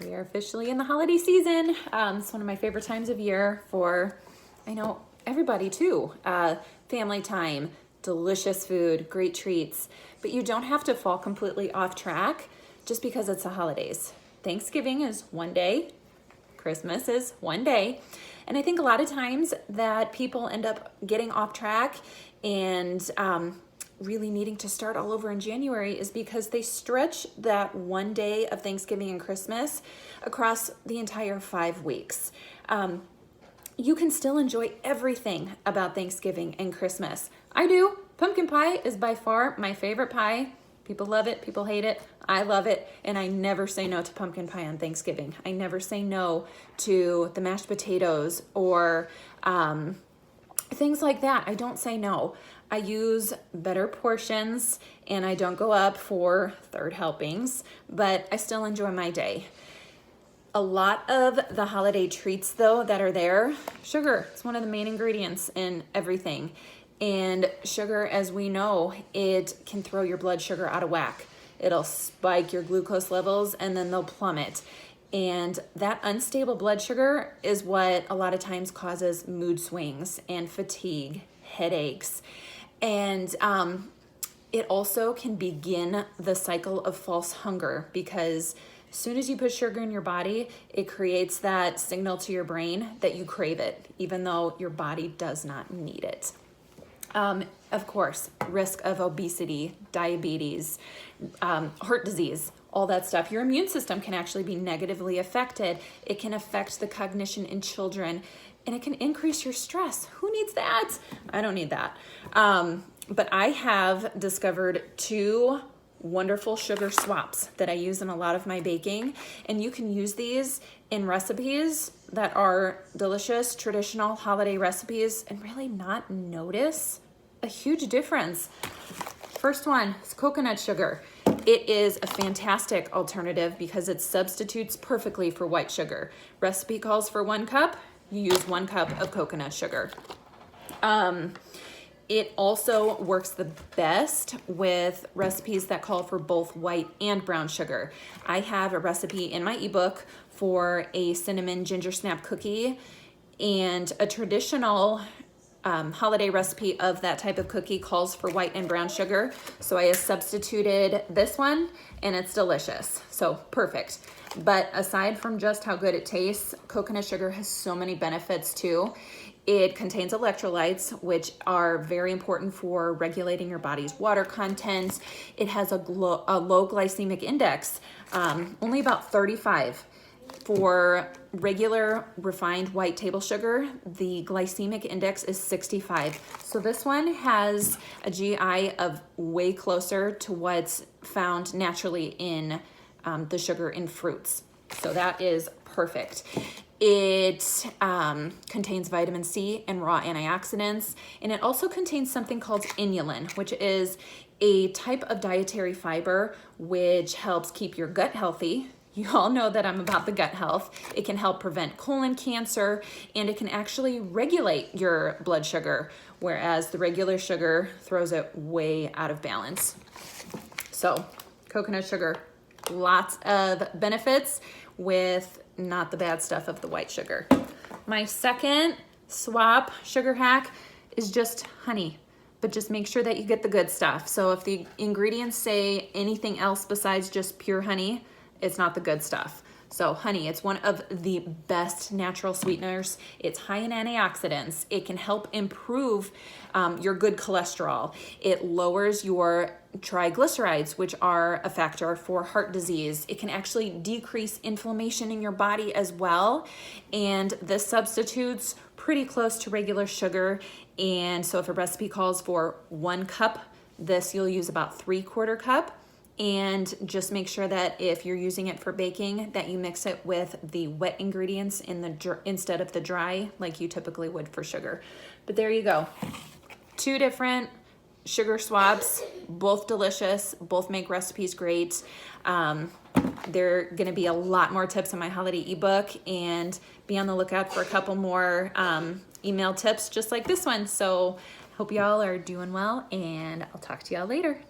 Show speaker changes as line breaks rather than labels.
We are officially in the holiday season. It's one of my favorite times of year for, I know, everybody too. Family time, delicious food, great treats. But you don't have to fall completely off track just because it's the holidays. Thanksgiving is one day. Christmas is one day. And I think a lot of times that people end up getting off track and really needing to start all over in January is because they stretch that one day of Thanksgiving and Christmas across the entire 5 weeks. You can still enjoy everything about Thanksgiving and Christmas. I do. Pumpkin pie is by far my favorite pie. People love it, people hate it. I love it, and I never say no to pumpkin pie on Thanksgiving. I never say no to the mashed potatoes or things like that. I don't say no. I use better portions and I don't go up for third helpings, but I still enjoy my day. A lot of the holiday treats though that are there, sugar is one of the main ingredients in everything. And sugar, as we know, it can throw your blood sugar out of whack. It'll spike your glucose levels and then they'll plummet. And that unstable blood sugar is what a lot of times causes mood swings and fatigue, headaches. And it also can begin the cycle of false hunger because as soon as you put sugar in your body, it creates that signal to your brain that you crave it, even though your body does not need it. Of course, risk of obesity, diabetes, heart disease, all that stuff. Your immune system can actually be negatively affected. It can affect the cognition in children, and it can increase your stress. Who needs that? I don't need that. But I have discovered 2 wonderful sugar swaps that I use in a lot of my baking, and you can use these in recipes that are delicious, traditional holiday recipes and really not notice a huge difference. First one is coconut sugar. It is a fantastic alternative because it substitutes perfectly for white sugar. Recipe calls for 1 cup. You use 1 cup of coconut sugar. It also works the best with recipes that call for both white and brown sugar. I have a recipe in my ebook for a cinnamon ginger snap cookie, and a traditional holiday recipe of that type of cookie calls for white and brown sugar. So I have substituted this one and it's delicious. So perfect. But aside from just how good it tastes, coconut sugar has so many benefits too. It contains electrolytes, which are very important for regulating your body's water content. It has a low glycemic index, only about 35. For regular refined white table sugar, the glycemic index is 65. So this one has a GI of way closer to what's found naturally in the sugar in fruits. So that is perfect. It contains vitamin C and raw antioxidants, and it also contains something called inulin, which is a type of dietary fiber which helps keep your gut healthy. You all know that I'm about the gut health. It can help prevent colon cancer, and it can actually regulate your blood sugar, whereas the regular sugar throws it way out of balance. So, coconut sugar, lots of benefits with not the bad stuff of the white sugar. My second swap sugar hack is just honey, but just make sure that you get the good stuff. So if the ingredients say anything else besides just pure honey, it's not the good stuff. So honey, it's one of the best natural sweeteners. It's high in antioxidants. It can help improve your good cholesterol. It lowers your triglycerides, which are a factor for heart disease. It can actually decrease inflammation in your body as well. And this substitutes pretty close to regular sugar. And so if a recipe calls for 1 cup, this you'll use about 3/4 cup. And just make sure that if you're using it for baking, that you mix it with the wet ingredients instead of the dry, like you typically would for sugar. But there you go. 2 different sugar swaps, both delicious, both make recipes great. There are gonna be a lot more tips in my holiday ebook, and be on the lookout for a couple more email tips just like this one. So hope y'all are doing well, and I'll talk to y'all later.